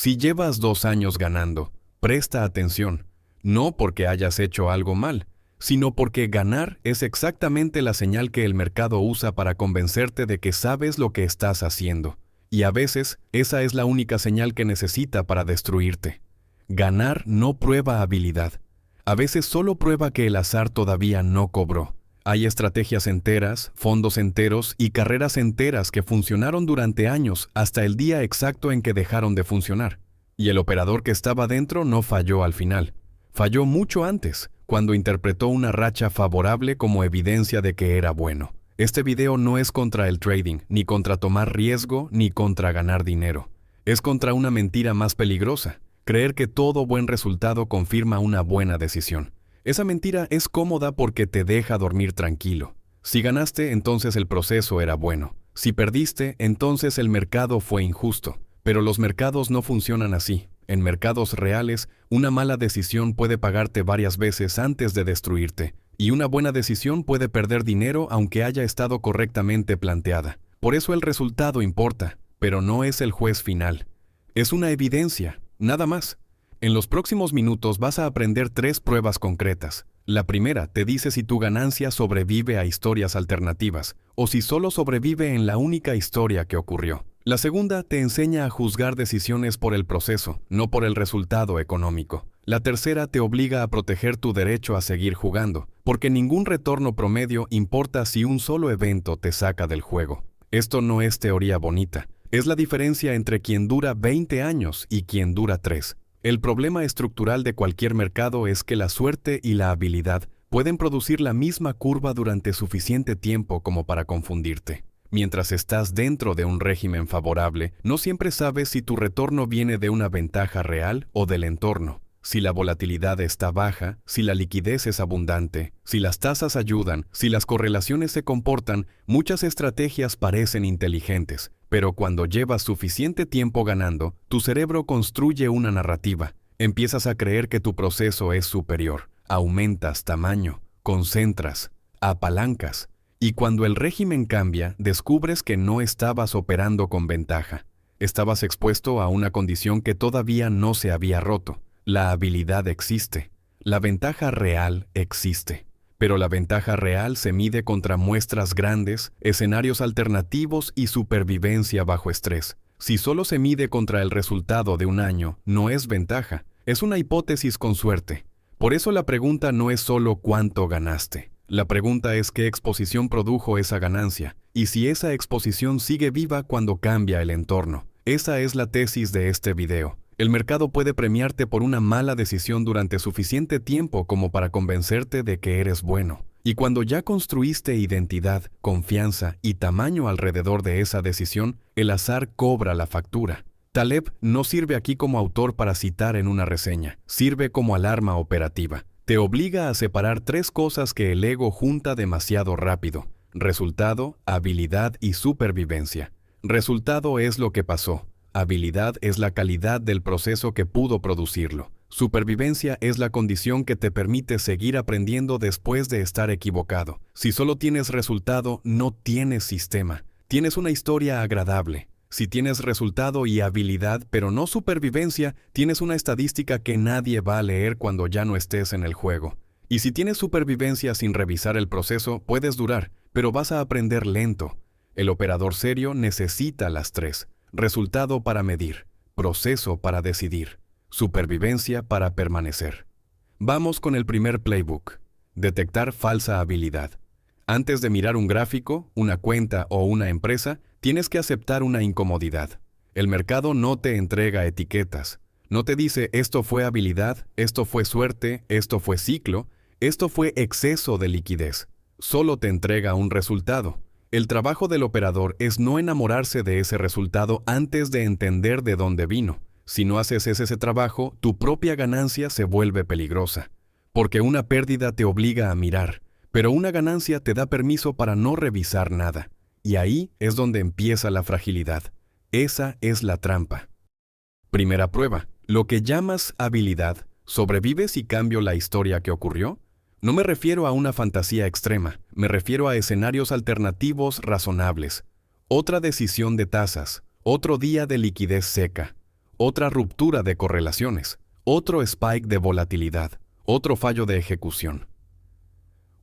Si llevas 2 años ganando, presta atención, no porque hayas hecho algo mal, sino porque ganar es exactamente la señal que el mercado usa para convencerte de que sabes lo que estás haciendo. Y a veces, esa es la única señal que necesita para destruirte. Ganar no prueba habilidad. A veces solo prueba que el azar todavía no cobró. Hay estrategias enteras, fondos enteros y carreras enteras que funcionaron durante años hasta el día exacto en que dejaron de funcionar. Y el operador que estaba dentro no falló al final. Falló mucho antes, cuando interpretó una racha favorable como evidencia de que era bueno. Este video no es contra el trading, ni contra tomar riesgo, ni contra ganar dinero. Es contra una mentira más peligrosa, creer que todo buen resultado confirma una buena decisión. Esa mentira es cómoda porque te deja dormir tranquilo. Si ganaste, entonces el proceso era bueno. Si perdiste, entonces el mercado fue injusto. Pero los mercados no funcionan así. En mercados reales, una mala decisión puede pagarte varias veces antes de destruirte. Y una buena decisión puede perder dinero aunque haya estado correctamente planteada. Por eso el resultado importa, pero no es el juez final. Es una evidencia, nada más. En los próximos minutos vas a aprender 3 pruebas concretas. La primera te dice si tu ganancia sobrevive a historias alternativas, o si solo sobrevive en la única historia que ocurrió. La segunda te enseña a juzgar decisiones por el proceso, no por el resultado económico. La tercera te obliga a proteger tu derecho a seguir jugando, porque ningún retorno promedio importa si un solo evento te saca del juego. Esto no es teoría bonita, es la diferencia entre quien dura 20 años y quien dura 3. El problema estructural de cualquier mercado es que la suerte y la habilidad pueden producir la misma curva durante suficiente tiempo como para confundirte. Mientras estás dentro de un régimen favorable, no siempre sabes si tu retorno viene de una ventaja real o del entorno. Si la volatilidad está baja, si la liquidez es abundante, si las tasas ayudan, si las correlaciones se comportan, muchas estrategias parecen inteligentes. Pero cuando llevas suficiente tiempo ganando, tu cerebro construye una narrativa. Empiezas a creer que tu proceso es superior. Aumentas tamaño, concentras, apalancas. Y cuando el régimen cambia, descubres que no estabas operando con ventaja. Estabas expuesto a una condición que todavía no se había roto. La habilidad existe. La ventaja real existe. Pero la ventaja real se mide contra muestras grandes, escenarios alternativos y supervivencia bajo estrés. Si solo se mide contra el resultado de un año, no es ventaja. Es una hipótesis con suerte. Por eso la pregunta no es solo cuánto ganaste. La pregunta es qué exposición produjo esa ganancia, y si esa exposición sigue viva cuando cambia el entorno. Esa es la tesis de este video. El mercado puede premiarte por una mala decisión durante suficiente tiempo como para convencerte de que eres bueno. Y cuando ya construiste identidad, confianza y tamaño alrededor de esa decisión, el azar cobra la factura. Taleb no sirve aquí como autor para citar en una reseña, sirve como alarma operativa. Te obliga a separar 3 cosas que el ego junta demasiado rápido: resultado, habilidad y supervivencia. Resultado es lo que pasó. Habilidad es la calidad del proceso que pudo producirlo. Supervivencia es la condición que te permite seguir aprendiendo después de estar equivocado. Si solo tienes resultado, no tienes sistema. Tienes una historia agradable. Si tienes resultado y habilidad, pero no supervivencia, tienes una estadística que nadie va a leer cuando ya no estés en el juego. Y si tienes supervivencia sin revisar el proceso, puedes durar, pero vas a aprender lento. El operador serio necesita las 3. Resultado para medir, proceso para decidir, supervivencia para permanecer. Vamos con el primer playbook. Detectar falsa habilidad. Antes de mirar un gráfico, una cuenta o una empresa, tienes que aceptar una incomodidad. El mercado no te entrega etiquetas. No te dice esto fue habilidad, esto fue suerte, esto fue ciclo, esto fue exceso de liquidez. Solo te entrega un resultado. El trabajo del operador es no enamorarse de ese resultado antes de entender de dónde vino. Si no haces ese trabajo, tu propia ganancia se vuelve peligrosa. Porque una pérdida te obliga a mirar, pero una ganancia te da permiso para no revisar nada. Y ahí es donde empieza la fragilidad. Esa es la trampa. Primera prueba. Lo que llamas habilidad, ¿sobrevive si cambio la historia que ocurrió? No me refiero a una fantasía extrema, me refiero a escenarios alternativos razonables. Otra decisión de tasas, otro día de liquidez seca, otra ruptura de correlaciones, otro spike de volatilidad, otro fallo de ejecución.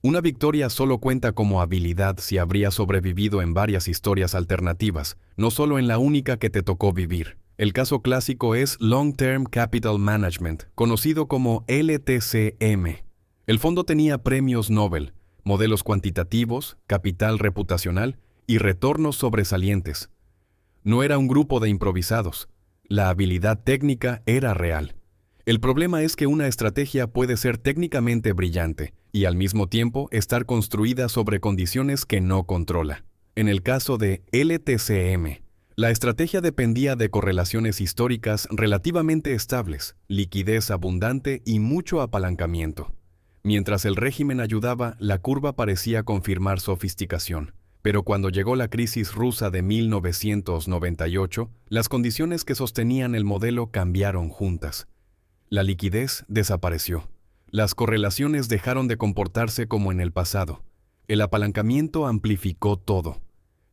Una victoria solo cuenta como habilidad si habría sobrevivido en varias historias alternativas, no solo en la única que te tocó vivir. El caso clásico es Long Term Capital Management, conocido como LTCM. El fondo tenía premios Nobel, modelos cuantitativos, capital reputacional y retornos sobresalientes. No era un grupo de improvisados. La habilidad técnica era real. El problema es que una estrategia puede ser técnicamente brillante y al mismo tiempo estar construida sobre condiciones que no controla. En el caso de LTCM, la estrategia dependía de correlaciones históricas relativamente estables, liquidez abundante y mucho apalancamiento. Mientras el régimen ayudaba, la curva parecía confirmar sofisticación. Pero cuando llegó la crisis rusa de 1998, las condiciones que sostenían el modelo cambiaron juntas. La liquidez desapareció. Las correlaciones dejaron de comportarse como en el pasado. El apalancamiento amplificó todo.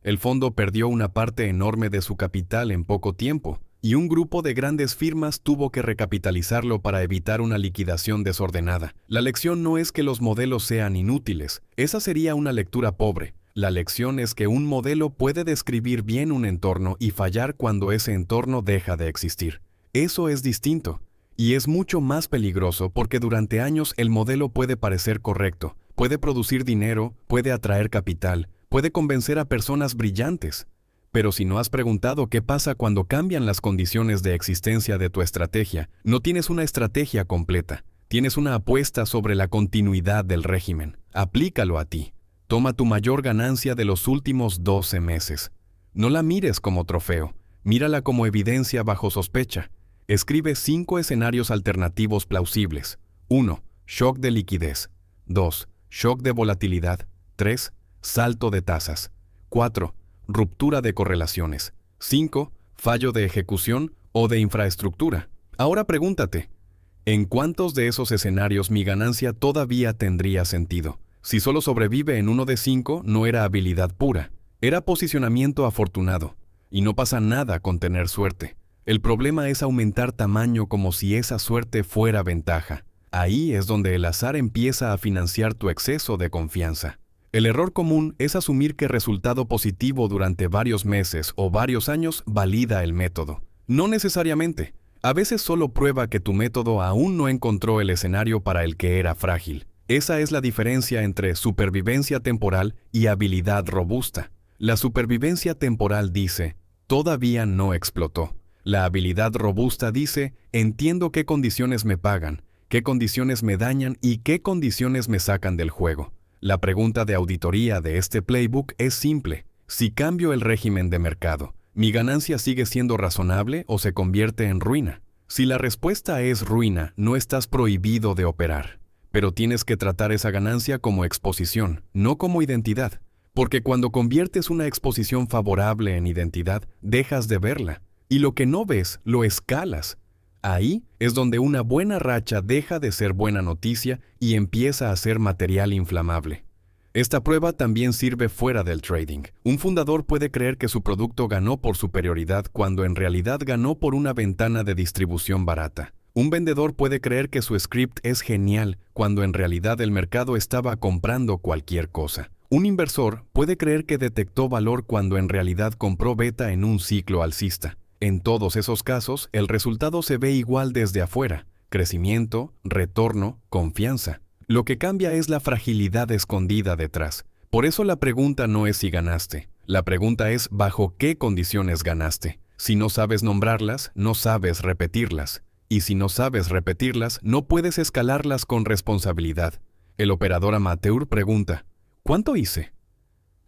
El fondo perdió una parte enorme de su capital en poco tiempo, y un grupo de grandes firmas tuvo que recapitalizarlo para evitar una liquidación desordenada. La lección no es que los modelos sean inútiles, esa sería una lectura pobre. La lección es que un modelo puede describir bien un entorno y fallar cuando ese entorno deja de existir. Eso es distinto. Y es mucho más peligroso porque durante años el modelo puede parecer correcto, puede producir dinero, puede atraer capital, puede convencer a personas brillantes. Pero si no has preguntado qué pasa cuando cambian las condiciones de existencia de tu estrategia, no tienes una estrategia completa. Tienes una apuesta sobre la continuidad del régimen. Aplícalo a ti. Toma tu mayor ganancia de los últimos 12 meses. No la mires como trofeo, mírala como evidencia bajo sospecha. Escribe 5 escenarios alternativos plausibles. 1. Shock de liquidez. 2. Shock de volatilidad. 3. Salto de tasas. 4. Ruptura de correlaciones. 5. Fallo de ejecución o de infraestructura. Ahora pregúntate, ¿en cuántos de esos escenarios mi ganancia todavía tendría sentido? Si solo sobrevive en uno de 5, no era habilidad pura, era posicionamiento afortunado. Y no pasa nada con tener suerte. El problema es aumentar tamaño como si esa suerte fuera ventaja. Ahí es donde el azar empieza a financiar tu exceso de confianza. El error común es asumir que resultado positivo durante varios meses o varios años valida el método. No necesariamente. A veces solo prueba que tu método aún no encontró el escenario para el que era frágil. Esa es la diferencia entre supervivencia temporal y habilidad robusta. La supervivencia temporal dice, todavía no explotó. La habilidad robusta dice, entiendo qué condiciones me pagan, qué condiciones me dañan y qué condiciones me sacan del juego. La pregunta de auditoría de este playbook es simple. Si cambio el régimen de mercado, ¿mi ganancia sigue siendo razonable o se convierte en ruina? Si la respuesta es ruina, no estás prohibido de operar. Pero tienes que tratar esa ganancia como exposición, no como identidad. Porque cuando conviertes una exposición favorable en identidad, dejas de verla. Y lo que no ves, lo escalas. Ahí es donde una buena racha deja de ser buena noticia y empieza a ser material inflamable. Esta prueba también sirve fuera del trading. Un fundador puede creer que su producto ganó por superioridad cuando en realidad ganó por una ventana de distribución barata. Un vendedor puede creer que su script es genial cuando en realidad el mercado estaba comprando cualquier cosa. Un inversor puede creer que detectó valor cuando en realidad compró beta en un ciclo alcista. En todos esos casos, el resultado se ve igual desde afuera: crecimiento, retorno, confianza. Lo que cambia es la fragilidad escondida detrás. Por eso la pregunta no es si ganaste. La pregunta es bajo qué condiciones ganaste. Si no sabes nombrarlas, no sabes repetirlas. Y si no sabes repetirlas, no puedes escalarlas con responsabilidad. El operador amateur pregunta, ¿cuánto hice?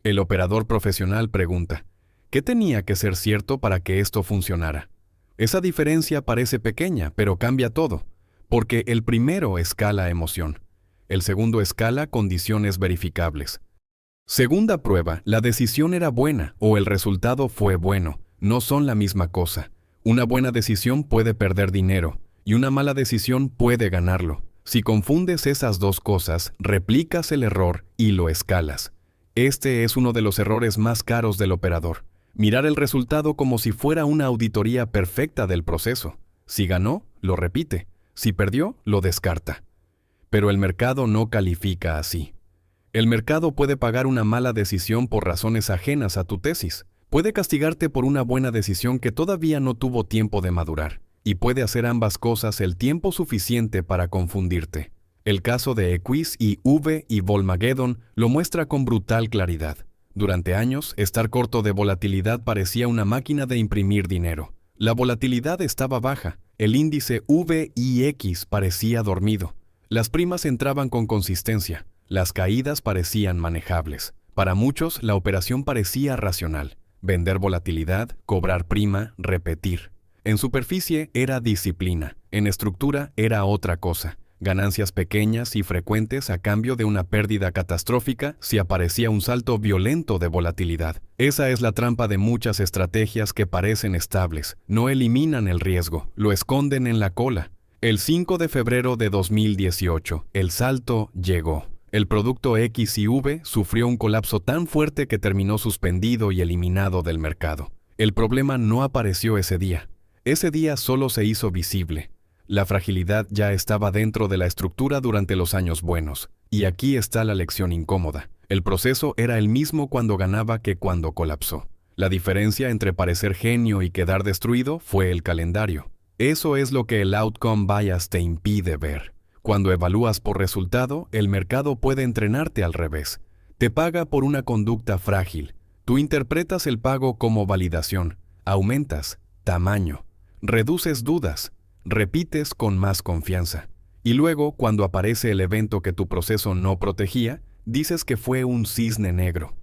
El operador profesional pregunta, ¿qué tenía que ser cierto para que esto funcionara? Esa diferencia parece pequeña, pero cambia todo, porque el primero escala emoción. El segundo escala condiciones verificables. Segunda prueba, la decisión era buena o el resultado fue bueno. No son la misma cosa. Una buena decisión puede perder dinero y una mala decisión puede ganarlo. Si confundes esas dos cosas, replicas el error y lo escalas. Este es uno de los errores más caros del operador. Mirar el resultado como si fuera una auditoría perfecta del proceso. Si ganó, lo repite. Si perdió, lo descarta. Pero el mercado no califica así. El mercado puede pagar una mala decisión por razones ajenas a tu tesis. Puede castigarte por una buena decisión que todavía no tuvo tiempo de madurar. Y puede hacer ambas cosas el tiempo suficiente para confundirte. El caso de Equis y V y Volmageddon lo muestra con brutal claridad. Durante años, estar corto de volatilidad parecía una máquina de imprimir dinero. La volatilidad estaba baja, el índice VIX parecía dormido. Las primas entraban con consistencia, las caídas parecían manejables. Para muchos, la operación parecía racional. Vender volatilidad, cobrar prima, repetir. En superficie era disciplina, en estructura era otra cosa. Ganancias pequeñas y frecuentes a cambio de una pérdida catastrófica si aparecía un salto violento de volatilidad. Esa es la trampa de muchas estrategias que parecen estables. No eliminan el riesgo, lo esconden en la cola. El 5 de febrero de 2018, el salto llegó. El producto X y V sufrió un colapso tan fuerte que terminó suspendido y eliminado del mercado. El problema no apareció ese día. Ese día solo se hizo visible. La fragilidad ya estaba dentro de la estructura durante los años buenos. Y aquí está la lección incómoda. El proceso era el mismo cuando ganaba que cuando colapsó. La diferencia entre parecer genio y quedar destruido fue el calendario. Eso es lo que el outcome bias te impide ver. Cuando evalúas por resultado, el mercado puede entrenarte al revés. Te paga por una conducta frágil. Tú interpretas el pago como validación. Aumentas tamaño. Reduces dudas. Repites con más confianza. Y luego, cuando aparece el evento que tu proceso no protegía, dices que fue un cisne negro.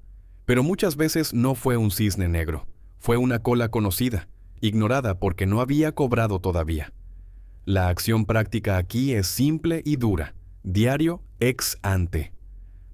Pero muchas veces no fue un cisne negro. Fue una cola conocida, ignorada porque no había cobrado todavía. La acción práctica aquí es simple y dura. Diario ex ante.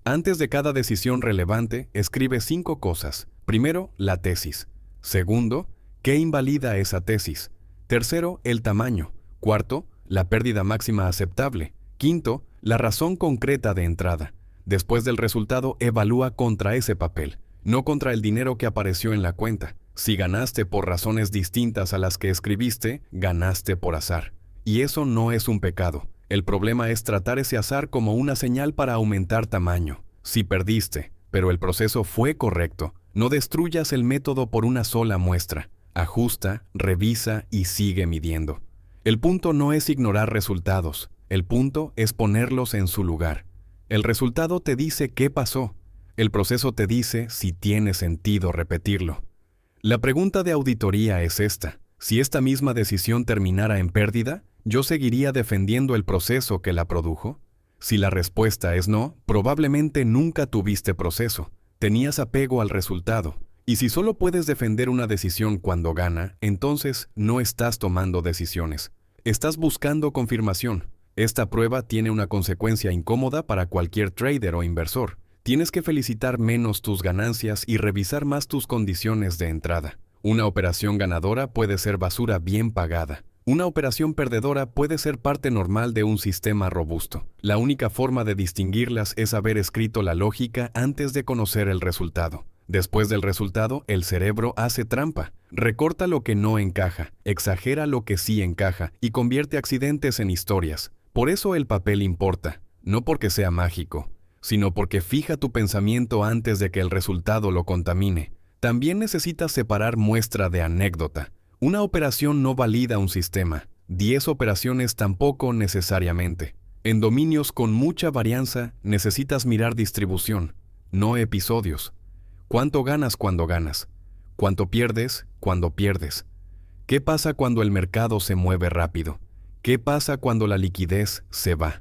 Antes de cada decisión relevante, escribe 5 cosas. Primero, la tesis. Segundo, ¿qué invalida esa tesis? Tercero, el tamaño. Cuarto, la pérdida máxima aceptable. Quinto, la razón concreta de entrada. Después del resultado, evalúa contra ese papel, no contra el dinero que apareció en la cuenta. Si ganaste por razones distintas a las que escribiste, ganaste por azar. Y eso no es un pecado. El problema es tratar ese azar como una señal para aumentar tamaño. Si perdiste, pero el proceso fue correcto, no destruyas el método por una sola muestra. Ajusta, revisa y sigue midiendo. El punto no es ignorar resultados, el punto es ponerlos en su lugar. El resultado te dice qué pasó, el proceso te dice si tiene sentido repetirlo. La pregunta de auditoría es esta: si esta misma decisión terminara en pérdida, ¿yo seguiría defendiendo el proceso que la produjo? Si la respuesta es no, probablemente nunca tuviste proceso, tenías apego al resultado. Y si solo puedes defender una decisión cuando gana, entonces no estás tomando decisiones. Estás buscando confirmación. Esta prueba tiene una consecuencia incómoda para cualquier trader o inversor. Tienes que felicitar menos tus ganancias y revisar más tus condiciones de entrada. Una operación ganadora puede ser basura bien pagada. Una operación perdedora puede ser parte normal de un sistema robusto. La única forma de distinguirlas es haber escrito la lógica antes de conocer el resultado. Después del resultado, el cerebro hace trampa. Recorta lo que no encaja, exagera lo que sí encaja y convierte accidentes en historias. Por eso el papel importa, no porque sea mágico, sino porque fija tu pensamiento antes de que el resultado lo contamine. También necesitas separar muestra de anécdota. Una operación no valida un sistema, 10 operaciones tampoco necesariamente. En dominios con mucha varianza necesitas mirar distribución, no episodios. ¿Cuánto ganas cuando ganas? ¿Cuánto pierdes cuando pierdes? ¿Qué pasa cuando el mercado se mueve rápido? ¿Qué pasa cuando la liquidez se va?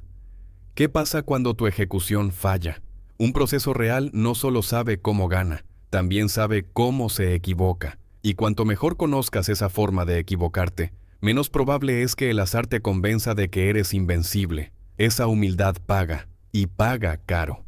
¿Qué pasa cuando tu ejecución falla? Un proceso real no solo sabe cómo gana, también sabe cómo se equivoca. Y cuanto mejor conozcas esa forma de equivocarte, menos probable es que el azar te convenza de que eres invencible. Esa humildad paga, y paga caro.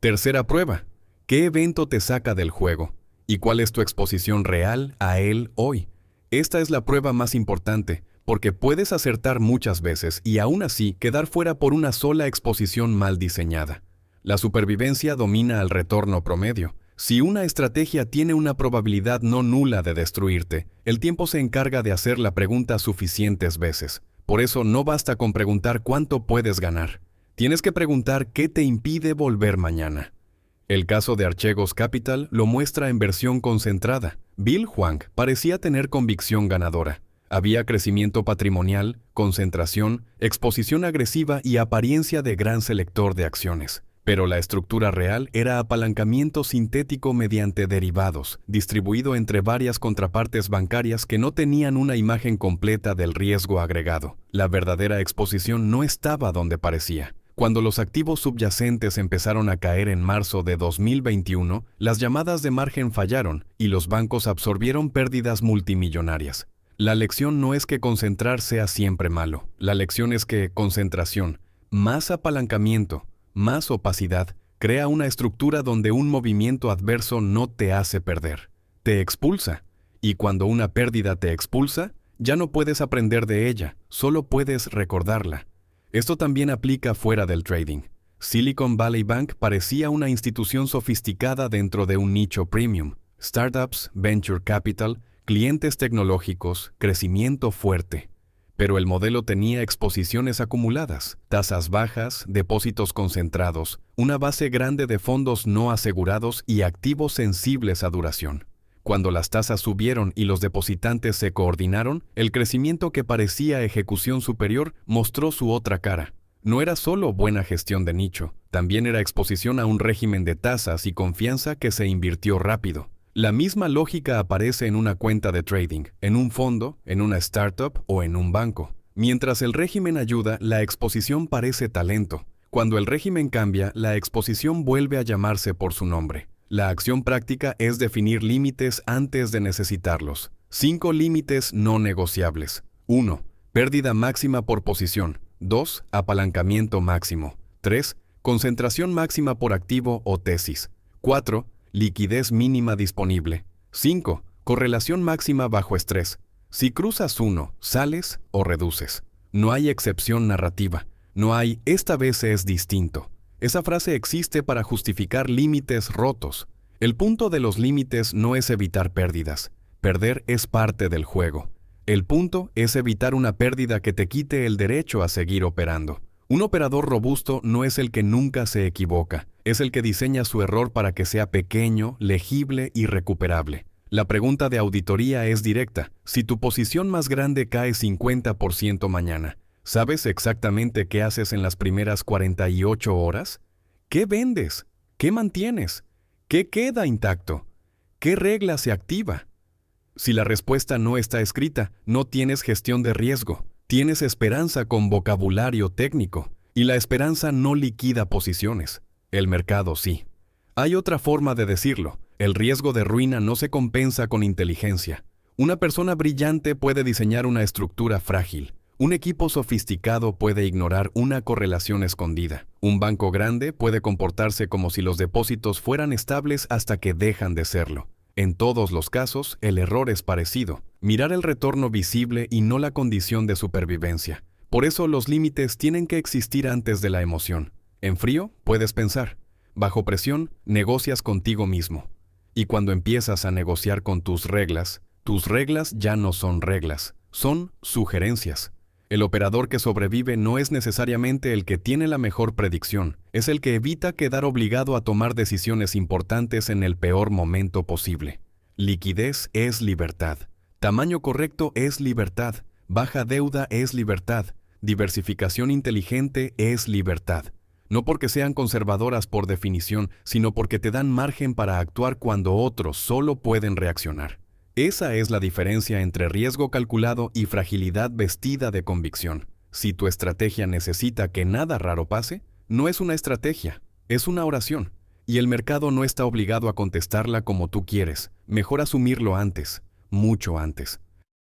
Tercera prueba. ¿Qué evento te saca del juego? ¿Y cuál es tu exposición real a él hoy? Esta es la prueba más importante, porque puedes acertar muchas veces y aún así quedar fuera por una sola exposición mal diseñada. La supervivencia domina al retorno promedio. Si una estrategia tiene una probabilidad no nula de destruirte, el tiempo se encarga de hacer la pregunta suficientes veces. Por eso no basta con preguntar cuánto puedes ganar. Tienes que preguntar qué te impide volver mañana. El caso de Archegos Capital lo muestra en versión concentrada. Bill Hwang parecía tener convicción ganadora. Había crecimiento patrimonial, concentración, exposición agresiva y apariencia de gran selector de acciones. Pero la estructura real era apalancamiento sintético mediante derivados, distribuido entre varias contrapartes bancarias que no tenían una imagen completa del riesgo agregado. La verdadera exposición no estaba donde parecía. Cuando los activos subyacentes empezaron a caer en marzo de 2021, las llamadas de margen fallaron y los bancos absorbieron pérdidas multimillonarias. La lección no es que concentrar sea siempre malo. La lección es que concentración, más apalancamiento, más opacidad, crea una estructura donde un movimiento adverso no te hace perder, te expulsa. Y cuando una pérdida te expulsa, ya no puedes aprender de ella, solo puedes recordarla. Esto también aplica fuera del trading. Silicon Valley Bank parecía una institución sofisticada dentro de un nicho premium. Startups, venture capital, clientes tecnológicos, crecimiento fuerte. Pero el modelo tenía exposiciones acumuladas, tasas bajas, depósitos concentrados, una base grande de fondos no asegurados y activos sensibles a duración. Cuando las tasas subieron y los depositantes se coordinaron, el crecimiento que parecía ejecución superior mostró su otra cara. No era solo buena gestión de nicho, también era exposición a un régimen de tasas y confianza que se invirtió rápido. La misma lógica aparece en una cuenta de trading, en un fondo, en una startup o en un banco. Mientras el régimen ayuda, la exposición parece talento. Cuando el régimen cambia, la exposición vuelve a llamarse por su nombre. La acción práctica es definir límites antes de necesitarlos. 5 límites no negociables. 1. Pérdida máxima por posición. 2. Apalancamiento máximo. 3. Concentración máxima por activo o tesis. 4. Liquidez mínima disponible. 5. Correlación máxima bajo estrés. Si cruzas uno, sales o reduces. No hay excepción narrativa. No hay "esta vez es distinto". Esa frase existe para justificar límites rotos. El punto de los límites no es evitar pérdidas. Perder es parte del juego. El punto es evitar una pérdida que te quite el derecho a seguir operando. Un operador robusto no es el que nunca se equivoca, es el que diseña su error para que sea pequeño, legible y recuperable. La pregunta de auditoría es directa. Si tu posición más grande cae 50% mañana, ¿sabes exactamente qué haces en las primeras 48 horas? ¿Qué vendes? ¿Qué mantienes? ¿Qué queda intacto? ¿Qué regla se activa? Si la respuesta no está escrita, no tienes gestión de riesgo. Tienes esperanza con vocabulario técnico, y la esperanza no liquida posiciones. El mercado sí. Hay otra forma de decirlo. El riesgo de ruina no se compensa con inteligencia. Una persona brillante puede diseñar una estructura frágil. Un equipo sofisticado puede ignorar una correlación escondida. Un banco grande puede comportarse como si los depósitos fueran estables hasta que dejan de serlo. En todos los casos, el error es parecido. Mirar el retorno visible y no la condición de supervivencia. Por eso los límites tienen que existir antes de la emoción. En frío, puedes pensar. Bajo presión, negocias contigo mismo. Y cuando empiezas a negociar con tus reglas ya no son reglas, son sugerencias. El operador que sobrevive no es necesariamente el que tiene la mejor predicción, es el que evita quedar obligado a tomar decisiones importantes en el peor momento posible. Liquidez es libertad. Tamaño correcto es libertad. Baja deuda es libertad. Diversificación inteligente es libertad. No porque sean conservadoras por definición, sino porque te dan margen para actuar cuando otros solo pueden reaccionar. Esa es la diferencia entre riesgo calculado y fragilidad vestida de convicción. Si tu estrategia necesita que nada raro pase, no es una estrategia, es una oración. Y el mercado no está obligado a contestarla como tú quieres. Mejor asumirlo antes, mucho antes.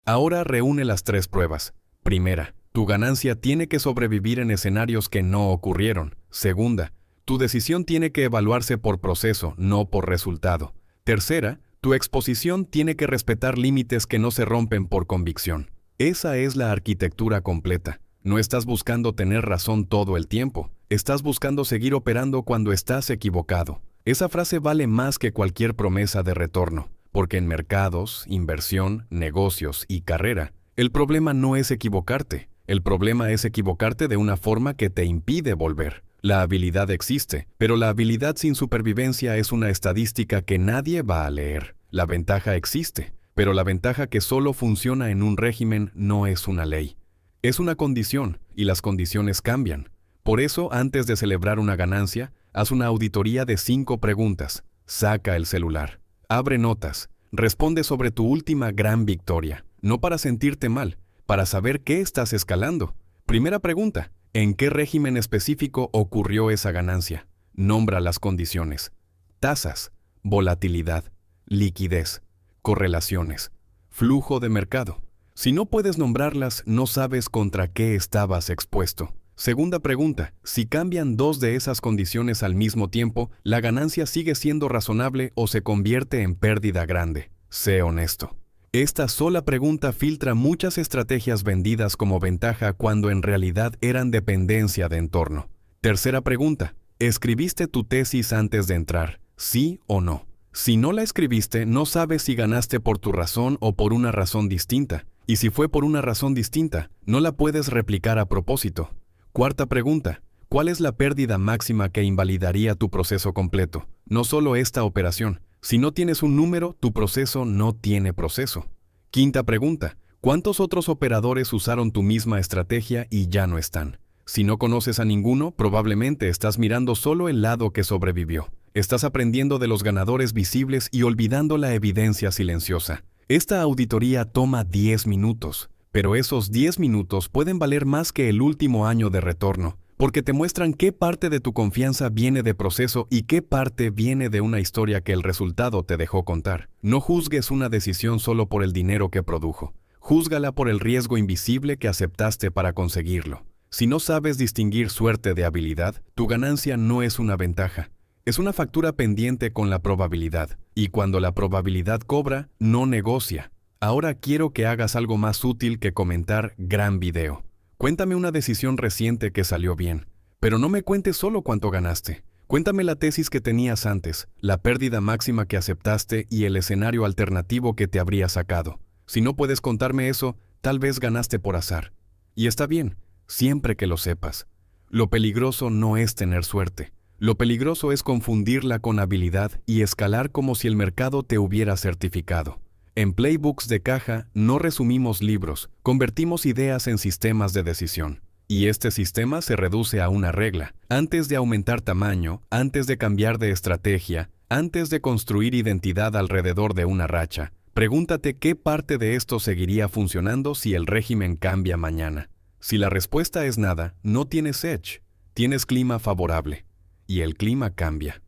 Ahora reúne las 3 pruebas. Primera, tu ganancia tiene que sobrevivir en escenarios que no ocurrieron. Segunda, tu decisión tiene que evaluarse por proceso, no por resultado. Tercera, tu exposición tiene que respetar límites que no se rompen por convicción. Esa es la arquitectura completa. No estás buscando tener razón todo el tiempo. Estás buscando seguir operando cuando estás equivocado. Esa frase vale más que cualquier promesa de retorno, porque en mercados, inversión, negocios y carrera, el problema no es equivocarte. El problema es equivocarte de una forma que te impide volver. La habilidad existe, pero la habilidad sin supervivencia es una estadística que nadie va a leer. La ventaja existe, pero la ventaja que solo funciona en un régimen no es una ley. Es una condición, y las condiciones cambian. Por eso, antes de celebrar una ganancia, haz una auditoría de 5 preguntas. Saca el celular. Abre notas. Responde sobre tu última gran victoria. No para sentirte mal, para saber qué estás escalando. Primera pregunta. ¿En qué régimen específico ocurrió esa ganancia? Nombra las condiciones. Tasas, volatilidad, liquidez, correlaciones, flujo de mercado. Si no puedes nombrarlas, no sabes contra qué estabas expuesto. Segunda pregunta. Si cambian 2 de esas condiciones al mismo tiempo, ¿la ganancia sigue siendo razonable o se convierte en pérdida grande? Sé honesto. Esta sola pregunta filtra muchas estrategias vendidas como ventaja cuando en realidad eran dependencia de entorno. Tercera pregunta. ¿Escribiste tu tesis antes de entrar? ¿Sí o no? Si no la escribiste, no sabes si ganaste por tu razón o por una razón distinta. Y si fue por una razón distinta, no la puedes replicar a propósito. Cuarta pregunta. ¿Cuál es la pérdida máxima que invalidaría tu proceso completo? No solo esta operación. Si no tienes un número, tu proceso no tiene proceso. Quinta pregunta. ¿Cuántos otros operadores usaron tu misma estrategia y ya no están? Si no conoces a ninguno, probablemente estás mirando solo el lado que sobrevivió. Estás aprendiendo de los ganadores visibles y olvidando la evidencia silenciosa. Esta auditoría toma 10 minutos, pero esos 10 minutos pueden valer más que el último año de retorno, porque te muestran qué parte de tu confianza viene de proceso y qué parte viene de una historia que el resultado te dejó contar. No juzgues una decisión solo por el dinero que produjo. Júzgala por el riesgo invisible que aceptaste para conseguirlo. Si no sabes distinguir suerte de habilidad, tu ganancia no es una ventaja. Es una factura pendiente con la probabilidad. Y cuando la probabilidad cobra, no negocia. Ahora quiero que hagas algo más útil que comentar gran video. Cuéntame una decisión reciente que salió bien, pero no me cuentes solo cuánto ganaste. Cuéntame la tesis que tenías antes, la pérdida máxima que aceptaste y el escenario alternativo que te habría sacado. Si no puedes contarme eso, tal vez ganaste por azar. Y está bien, siempre que lo sepas. Lo peligroso no es tener suerte. Lo peligroso es confundirla con habilidad y escalar como si el mercado te hubiera certificado. En Playbooks de Caja no resumimos libros, convertimos ideas en sistemas de decisión. Y este sistema se reduce a una regla. Antes de aumentar tamaño, antes de cambiar de estrategia, antes de construir identidad alrededor de una racha, pregúntate qué parte de esto seguiría funcionando si el régimen cambia mañana. Si la respuesta es nada, no tienes edge, tienes clima favorable. Y el clima cambia.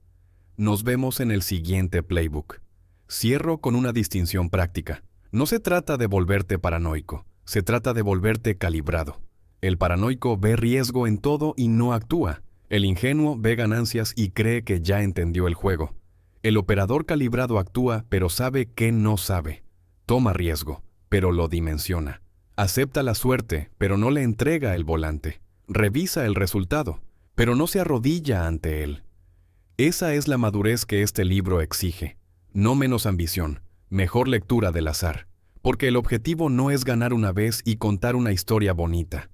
Nos vemos en el siguiente Playbook. Cierro con una distinción práctica. No se trata de volverte paranoico, se trata de volverte calibrado. El paranoico ve riesgo en todo y no actúa. El ingenuo ve ganancias y cree que ya entendió el juego. El operador calibrado actúa, pero sabe que no sabe. Toma riesgo, pero lo dimensiona. Acepta la suerte, pero no le entrega el volante. Revisa el resultado, pero no se arrodilla ante él. Esa es la madurez que este libro exige. No menos ambición, mejor lectura del azar. Porque el objetivo no es ganar una vez y contar una historia bonita.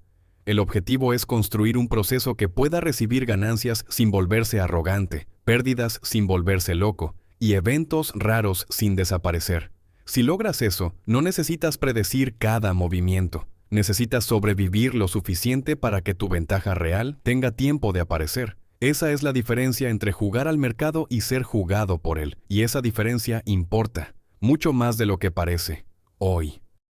El objetivo es construir un proceso que pueda recibir ganancias sin volverse arrogante, pérdidas sin volverse loco y eventos raros sin desaparecer. Si logras eso, no necesitas predecir cada movimiento. Necesitas sobrevivir lo suficiente para que tu ventaja real tenga tiempo de aparecer. Esa es la diferencia entre jugar al mercado y ser jugado por él. Y esa diferencia importa, mucho más de lo que parece, hoy.